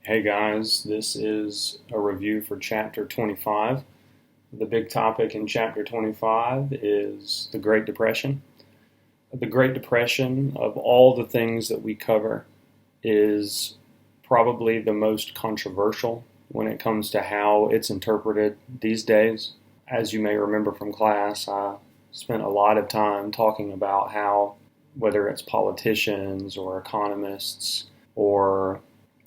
Hey guys, this is a review for Chapter 25. The big topic in Chapter 25 is the Great Depression. The Great Depression, of all the things that we cover, is probably the most controversial when it comes to how it's interpreted these days. As you may remember from class, I spent a lot of time talking about how, whether it's politicians or economists or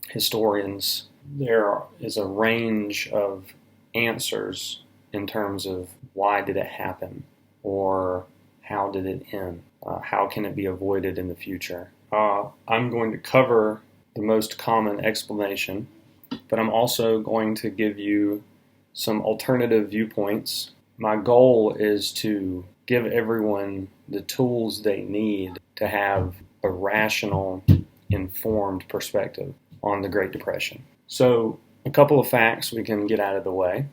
historians, there is a range of answers in terms of why did it happen or how did it end? How can it be avoided in the future? I'm going to cover the most common explanation, but I'm also going to give you some alternative viewpoints. My goal is to give everyone the tools they need to have a rational, informed perspective on the Great Depression. So, a couple of facts we can get out of the way.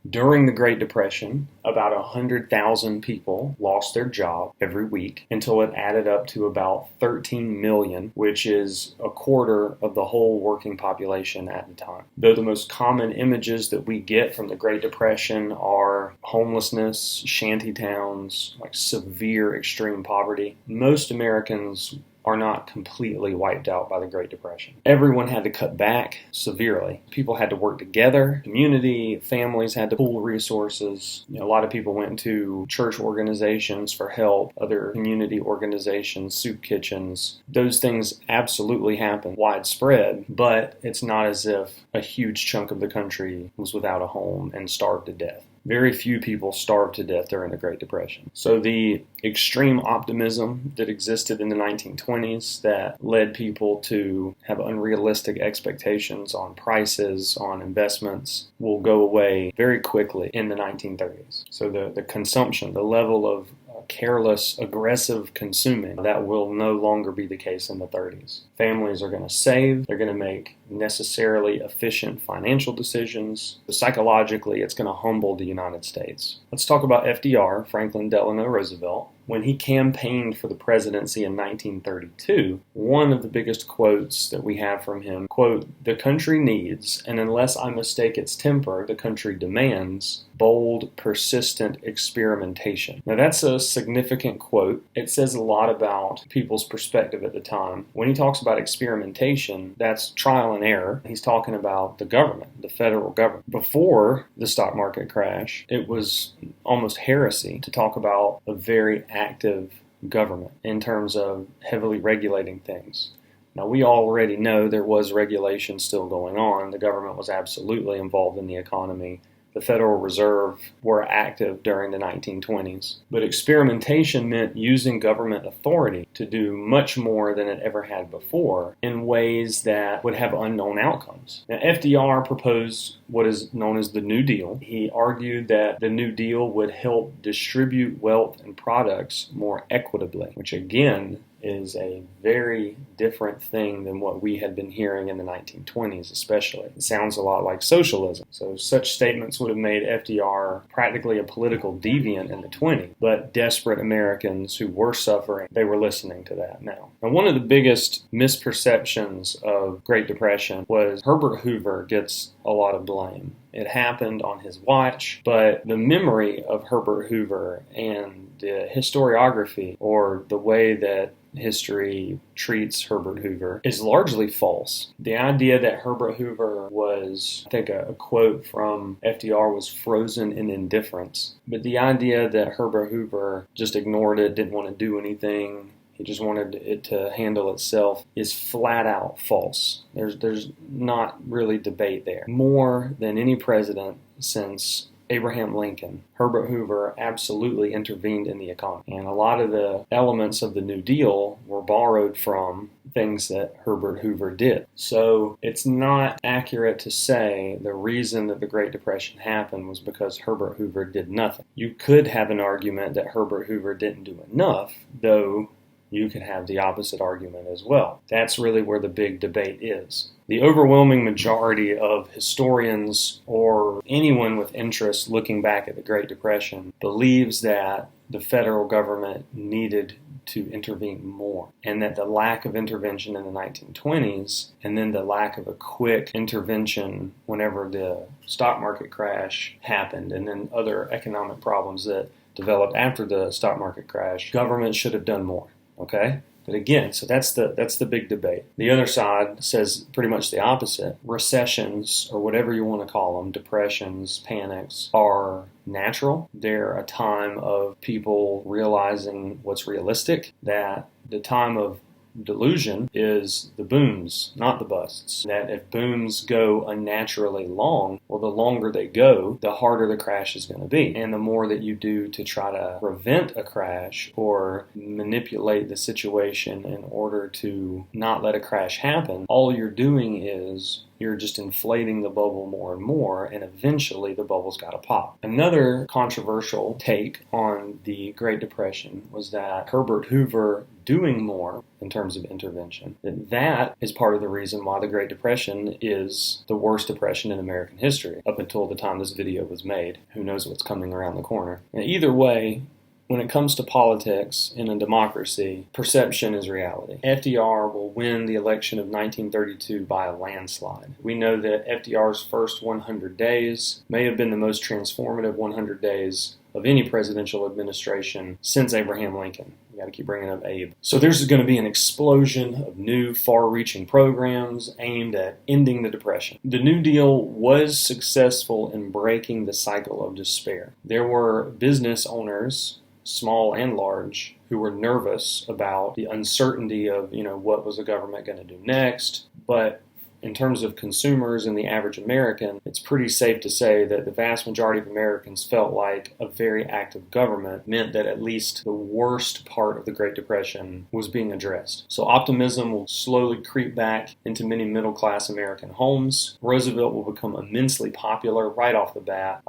During the Great Depression, about 100,000 people lost their job every week until it added up to about 13 million, which is a quarter of the whole working population at the time. Though the most common images that we get from the Great Depression are homelessness, shanty towns, like severe extreme poverty, most Americans are not completely wiped out by the Great Depression. Everyone had to cut back severely. People had to work together. Community, families had to pool resources. A lot of people went to church organizations for help, other community organizations, soup kitchens. Those things absolutely happened widespread, but it's not as if a huge chunk of the country was without a home and starved to death. Very few people starved to death during the Great Depression. So the extreme optimism that existed in the 1920s that led people to have unrealistic expectations on prices, on investments, will go away very quickly in the 1930s. So the consumption, the level of careless, aggressive consuming, that will no longer be the case in the 30s. Families are going to save. They're going to make necessarily efficient financial decisions. Psychologically, it's going to humble the United States. Let's talk about FDR, Franklin Delano Roosevelt. When he campaigned for the presidency in 1932, one of the biggest quotes that we have from him, quote, "The country needs, and unless I mistake its temper, the country demands, bold, persistent experimentation." Now that's a significant quote. It says a lot about people's perspective at the time. When he talks about experimentation, that's trial and error. He's talking about the government, the federal government. Before the stock market crash, it was almost heresy to talk about a very active government in terms of heavily regulating things. Now, we already know there was regulation still going on. The government was absolutely involved in the economy. The Federal Reserve were active during the 1920s. But experimentation meant using government authority to do much more than it ever had before in ways that would have unknown outcomes. Now, FDR proposed what is known as the New Deal. He argued that the New Deal would help distribute wealth and products more equitably, which again is a very different thing than what we had been hearing in the 1920s especially. It sounds a lot like socialism. So such statements would have made FDR practically a political deviant in the 20s, but desperate Americans who were suffering, they were listening to that now. Now, one of the biggest misperceptions of Great Depression was Herbert Hoover gets a lot of blame. It happened on his watch, but the memory of Herbert Hoover and the historiography, or the way that history treats Herbert Hoover, is largely false. The idea that Herbert Hoover was, I think a quote from FDR was frozen in indifference, but the idea that Herbert Hoover just ignored it, didn't want to do anything, he just wanted it to handle itself, is flat out false. There's not really debate there. More than any president since Abraham Lincoln, Herbert Hoover absolutely intervened in the economy. And a lot of the elements of the New Deal were borrowed from things that Herbert Hoover did. So it's not accurate to say the reason that the Great Depression happened was because Herbert Hoover did nothing. You could have an argument that Herbert Hoover didn't do enough, though you could have the opposite argument as well. That's really where the big debate is. The overwhelming majority of historians or anyone with interest looking back at the Great Depression believes that the federal government needed to intervene more, and that the lack of intervention in the 1920s and then the lack of a quick intervention whenever the stock market crash happened and then other economic problems that developed after the stock market crash, government should have done more, okay? But again, so that's the big debate. The other side says pretty much the opposite. Recessions, or whatever you want to call them, depressions, panics, are natural. They're a time of people realizing what's realistic, that the time of delusion is the booms, not the busts. That if booms go unnaturally long, well, the longer they go, the harder the crash is going to be. And the more that you do to try to prevent a crash or manipulate the situation in order to not let a crash happen, all you're doing is you're just inflating the bubble more and more, and eventually the bubble's got to pop. Another controversial take on the Great Depression was that Herbert Hoover doing more in terms of intervention, that is part of the reason why the Great Depression is the worst depression in American history up until the time this video was made. Who knows what's coming around the corner. Now, either way, when it comes to politics in a democracy, perception is reality. FDR will win the election of 1932 by a landslide. We know that FDR's first 100 days may have been the most transformative 100 days of any presidential administration since Abraham Lincoln. You got to keep bringing up Abe. So there's going to be an explosion of new, far-reaching programs aimed at ending the Depression. The New Deal was successful in breaking the cycle of despair. There were business owners, small and large, who were nervous about the uncertainty of, what was the government going to do next. But in terms of consumers and the average American, it's pretty safe to say that the vast majority of Americans felt like a very active government meant that at least the worst part of the Great Depression was being addressed. So optimism will slowly creep back into many middle-class American homes. Roosevelt will become immensely popular right off the bat.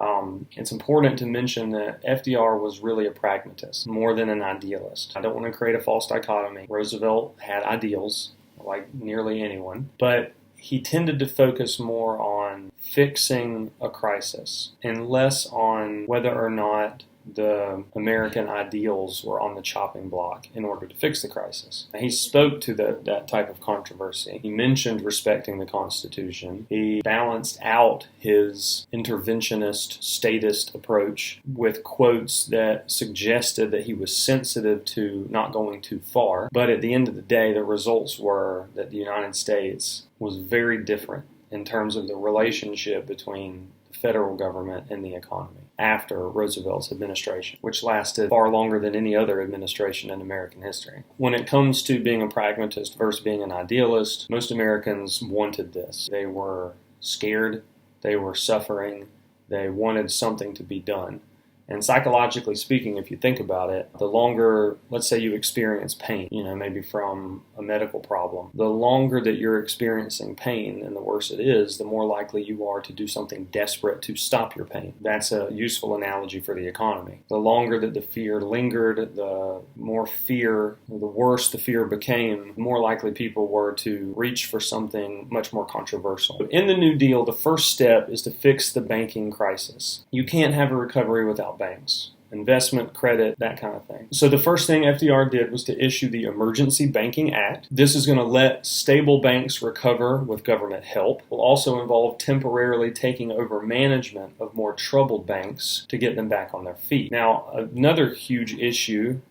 It's important to mention that FDR was really a pragmatist more than an idealist. I don't want to create a false dichotomy. Roosevelt had ideals, like nearly anyone, but he tended to focus more on fixing a crisis and less on whether or not the American ideals were on the chopping block in order to fix the crisis. He spoke to that type of controversy. He mentioned respecting the Constitution. He balanced out his interventionist, statist approach with quotes that suggested that he was sensitive to not going too far. But at the end of the day, the results were that the United States was very different in terms of the relationship between the federal government and the economy after Roosevelt's administration, which lasted far longer than any other administration in American history. When it comes to being a pragmatist versus being an idealist, most Americans wanted this. They were scared, they were suffering, they wanted something to be done. And psychologically speaking, if you think about it, the longer, let's say you experience pain, maybe from a medical problem, the longer that you're experiencing pain and the worse it is, the more likely you are to do something desperate to stop your pain. That's a useful analogy for the economy. The longer that the fear lingered, the worse the fear became, the more likely people were to reach for something much more controversial. In the New Deal, the first step is to fix the banking crisis. You can't have a recovery without banks. Investment, credit, that kind of thing. So the first thing FDR did was to issue the Emergency Banking Act. This is going to let stable banks recover with government help. It will also involve temporarily taking over management of more troubled banks to get them back on their feet. Now, another huge issue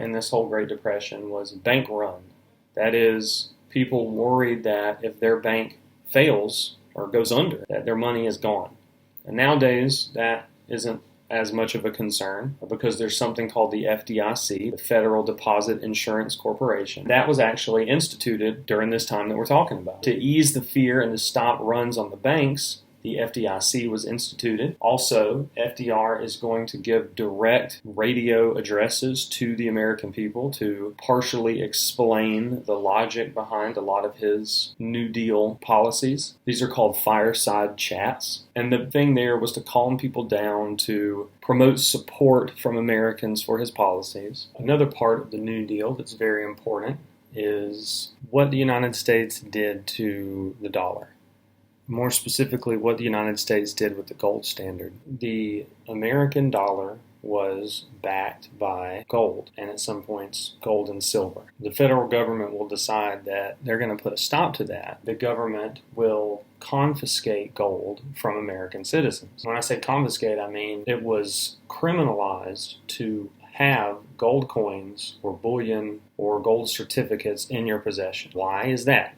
in this whole Great Depression was bank run. That is, people worried that if their bank fails or goes under, that their money is gone. And nowadays, that isn't as much of a concern because there's something called the FDIC, the Federal Deposit Insurance Corporation. That was actually instituted during this time that we're talking about. To ease the fear and to stop runs on the banks, the FDIC was instituted. Also, FDR is going to give direct radio addresses to the American people to partially explain the logic behind a lot of his New Deal policies. These are called fireside chats. And the thing there was to calm people down, to promote support from Americans for his policies. Another part of the New Deal that's very important is what the United States did to the dollar. More specifically, what the United States did with the gold standard. The American dollar was backed by gold, and at some points gold and silver. The federal government will decide that they're going to put a stop to that. The government will confiscate gold from American citizens. When I say confiscate, I mean it was criminalized to have gold coins or bullion or gold certificates in your possession. Why is that?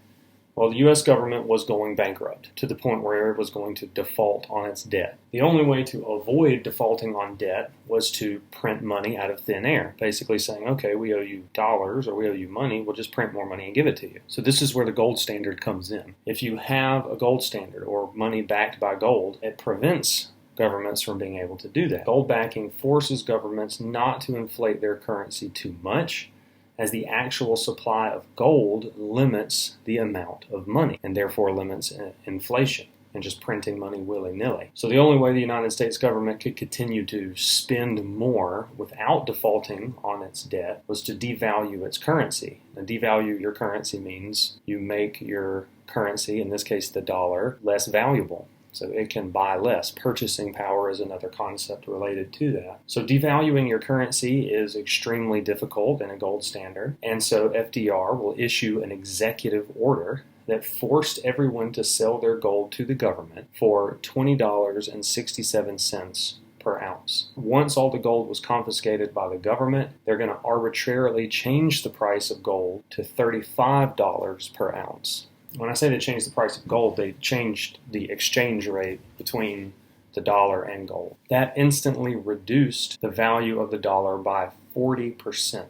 Well, the U.S. government was going bankrupt to the point where it was going to default on its debt. The only way to avoid defaulting on debt was to print money out of thin air, basically saying, okay, we owe you dollars or we owe you money, we'll just print more money and give it to you. So this is where the gold standard comes in. If you have a gold standard or money backed by gold, it prevents governments from being able to do that. Gold backing forces governments not to inflate their currency too much, as the actual supply of gold limits the amount of money and therefore limits inflation and just printing money willy-nilly. So the only way the United States government could continue to spend more without defaulting on its debt was to devalue its currency. And devalue your currency means you make your currency, in this case the dollar, less valuable. So it can buy less. Purchasing power is another concept related to that. So devaluing your currency is extremely difficult in a gold standard. And so FDR will issue an executive order that forced everyone to sell their gold to the government for $20.67 per ounce. Once all the gold was confiscated by the government, they're going to arbitrarily change the price of gold to $35 per ounce. When I say they changed the price of gold, they changed the exchange rate between the dollar and gold. That instantly reduced the value of the dollar by 40%.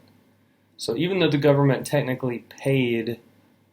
So even though the government technically paid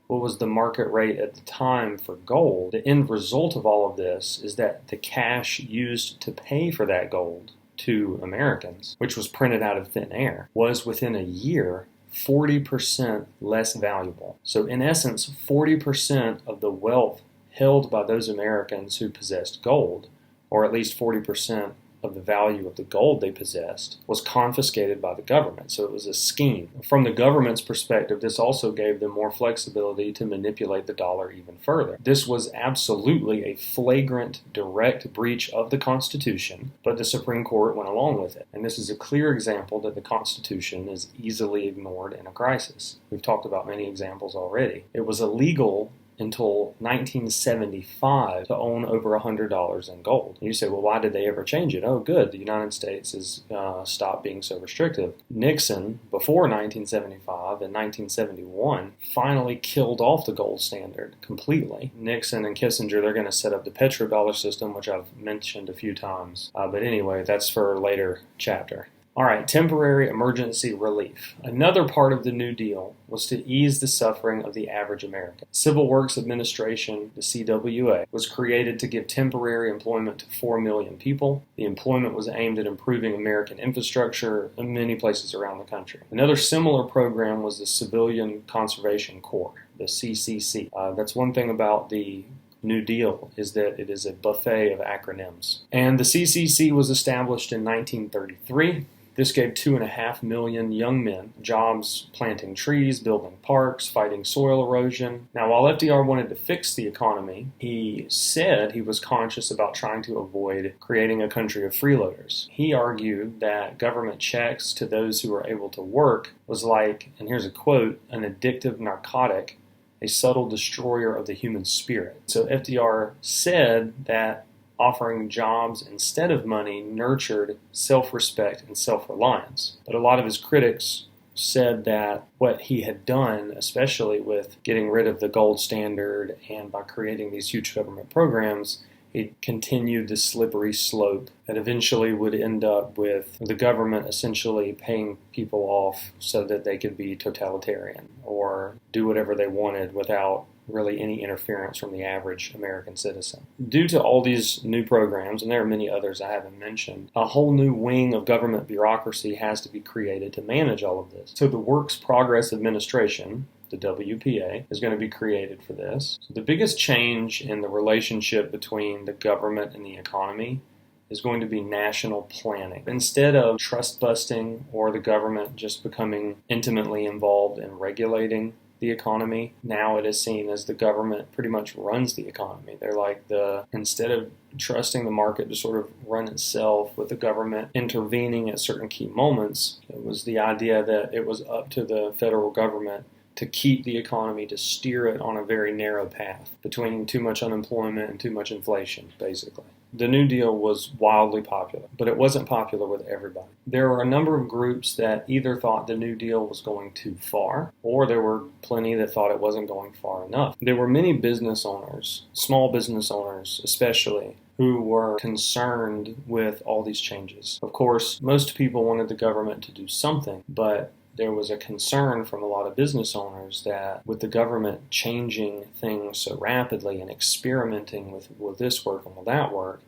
what was the market rate at the time for gold, the end result of all of this is that the cash used to pay for that gold to Americans, which was printed out of thin air, was within a year 40% less valuable. So in essence, 40% of the wealth held by those Americans who possessed gold, or at least 40% of the value of the gold they possessed, was confiscated by the government. So it was a scheme. From the government's perspective, this also gave them more flexibility to manipulate the dollar even further. This was absolutely a flagrant, direct breach of the Constitution, but the Supreme Court went along with it. And this is a clear example that the Constitution is easily ignored in a crisis. We've talked about many examples already. It was illegal until 1975 to own over $100 in gold. And you say, well, why did they ever change it? Oh, good. The United States has stopped being so restrictive. Nixon, before 1975 and 1971, finally killed off the gold standard completely. Nixon and Kissinger, they're going to set up the petrodollar system, which I've mentioned a few times. But anyway, that's for a later chapter. All right, temporary emergency relief. Another part of the New Deal was to ease the suffering of the average American. Civil Works Administration, the CWA, was created to give temporary employment to 4 million people. The employment was aimed at improving American infrastructure in many places around the country. Another similar program was the Civilian Conservation Corps, the CCC. That's one thing about the New Deal, is that it is a buffet of acronyms. And the CCC was established in 1933. This gave 2.5 million young men jobs planting trees, building parks, fighting soil erosion. Now, while FDR wanted to fix the economy, he said he was conscious about trying to avoid creating a country of freeloaders. He argued that government checks to those who were able to work was like, and here's a quote, an addictive narcotic, a subtle destroyer of the human spirit. So FDR said that offering jobs instead of money nurtured self-respect and self-reliance. But a lot of his critics said that what he had done, especially with getting rid of the gold standard and by creating these huge government programs, it continued the slippery slope that eventually would end up with the government essentially paying people off so that they could be totalitarian or do whatever they wanted without really any interference from the average American citizen. Due to all these new programs, and there are many others I haven't mentioned, a whole new wing of government bureaucracy has to be created to manage all of this. So the Works Progress Administration, the WPA, is going to be created for this. So the biggest change in the relationship between the government and the economy is going to be national planning. Instead of trust busting or the government just becoming intimately involved in regulating the economy. Now it is seen as the government pretty much runs the economy. They're like instead of trusting the market to sort of run itself with the government intervening at certain key moments, it was the idea that it was up to the federal government to keep the economy, to steer it on a very narrow path between too much unemployment and too much inflation, basically. The New Deal was wildly popular, but it wasn't popular with everybody. There were a number of groups that either thought the New Deal was going too far, or there were plenty that thought it wasn't going far enough. There were many business owners, small business owners especially, who were concerned with all these changes. Of course, most people wanted the government to do something, but there was a concern from a lot of business owners that with the government changing things so rapidly and experimenting with will this work and will that work,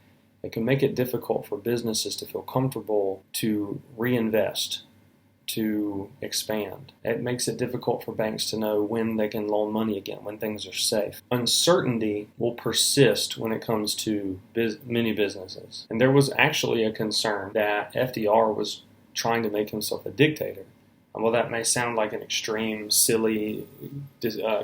it can make it difficult for businesses to feel comfortable to reinvest, to expand. It makes it difficult for banks to know when they can loan money again, when things are safe. Uncertainty will persist when it comes to many businesses. And there was actually a concern that FDR was trying to make himself a dictator. Well, that may sound like an extreme, silly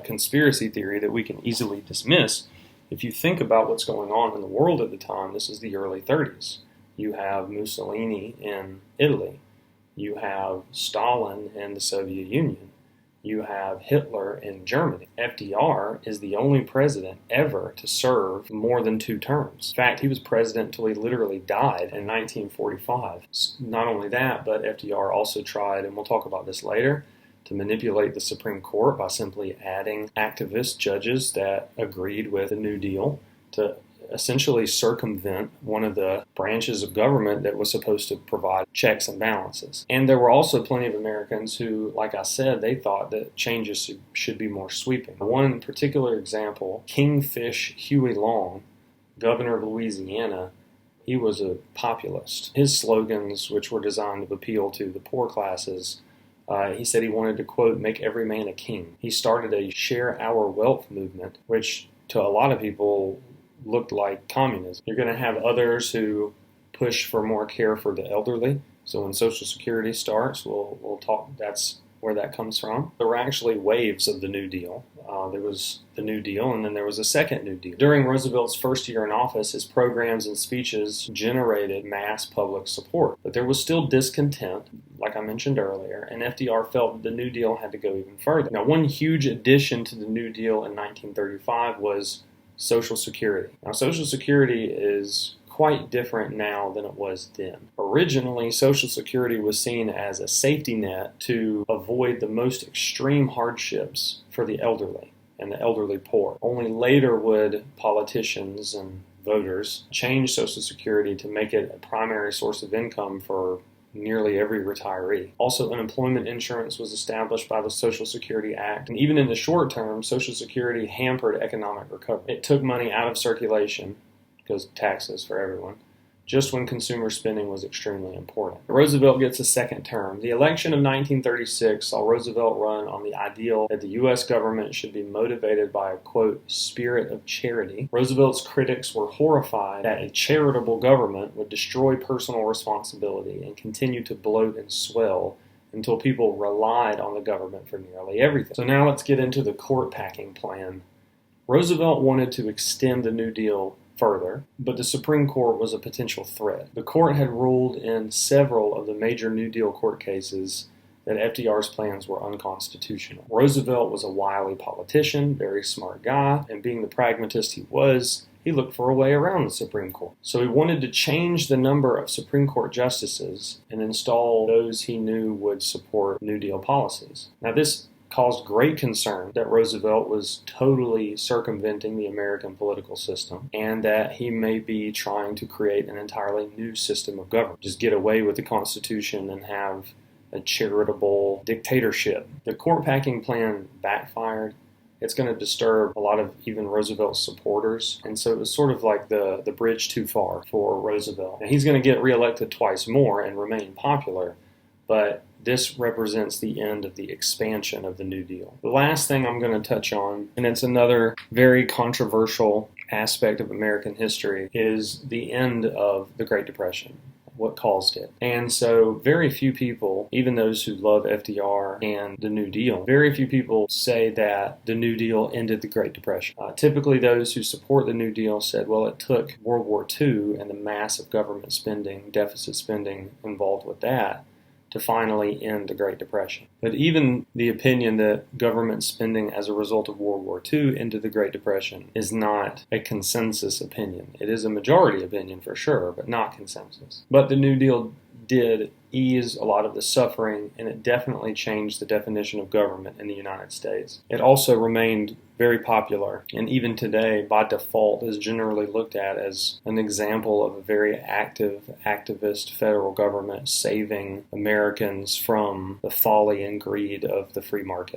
conspiracy theory that we can easily dismiss. If you think about what's going on in the world at the time, this is the early 30s. You have Mussolini in Italy. You have Stalin in the Soviet Union. You have Hitler in Germany. FDR is the only president ever to serve more than 2 terms. In fact, he was president until he literally died in 1945. Not only that, but FDR also tried, and we'll talk about this later, to manipulate the Supreme Court by simply adding activist judges that agreed with the New Deal to essentially circumvent one of the branches of government that was supposed to provide checks and balances. And there were also plenty of Americans who, like I said, they thought that changes should be more sweeping. One particular example, Kingfish Huey Long, governor of Louisiana, he was a populist. His slogans, which were designed to appeal to the poor classes, he said he wanted to, quote, make every man a king. He started a share our wealth movement, which to a lot of people looked like communism. You're going to have others who push for more care for the elderly. So when Social Security starts, we'll talk, that's where that comes from. There were actually waves of the New Deal. There was the New Deal, and then there was a second New Deal. During Roosevelt's first year in office, his programs and speeches generated mass public support. But there was still discontent, like I mentioned earlier, and FDR felt that the New Deal had to go even further. Now, one huge addition to the New Deal in 1935 was Social Security. Now, Social Security is quite different now than it was then. Originally, Social Security was seen as a safety net to avoid the most extreme hardships for the elderly and the elderly poor. Only later would politicians and voters change Social Security to make it a primary source of income for nearly every retiree. Also, unemployment insurance was established by the Social Security Act, and even in the short term, Social Security hampered economic recovery. It took money out of circulation, because taxes for everyone, just when consumer spending was extremely important. Roosevelt gets a second term. The election of 1936 saw Roosevelt run on the ideal that the U.S. government should be motivated by a, quote, spirit of charity. Roosevelt's critics were horrified that a charitable government would destroy personal responsibility and continue to bloat and swell until people relied on the government for nearly everything. So now let's get into the CourtPacking Plan. Roosevelt wanted to extend the New Deal further, but the Supreme Court was a potential threat. The court had ruled in several of the major New Deal court cases that FDR's plans were unconstitutional. Roosevelt was a wily politician, very smart guy, and being the pragmatist he was, he looked for a way around the Supreme Court. So he wanted to change the number of Supreme Court justices and install those he knew would support New Deal policies. Now, this caused great concern that Roosevelt was totally circumventing the American political system and that he may be trying to create an entirely new system of government. Just get away with the Constitution and have a charitable dictatorship. The CourtPacking Plan backfired. It's going to disturb a lot of even Roosevelt's supporters. And so it was sort of like the bridge too far for Roosevelt. Now, he's going to get reelected twice more and remain popular, but this represents the end of the expansion of the New Deal. The last thing I'm going to touch on, and it's another very controversial aspect of American history, is the end of the Great Depression. what caused it. And so very few people, even those who love FDR and the New Deal, very few people say that the New Deal ended the Great Depression. Typically those who support the New Deal said, well, it took World War II and the massive government spending, deficit spending involved with that, to finally end the Great Depression. But even the opinion that government spending as a result of World War II ended the Great Depression is not a consensus opinion. It is a majority opinion for sure, but not consensus. But the New Deal did ease a lot of the suffering, and it definitely changed the definition of government in the United States. It also remained very popular, and even today, by default, is generally looked at as an example of a very active, activist federal government saving Americans from the folly and greed of the free market.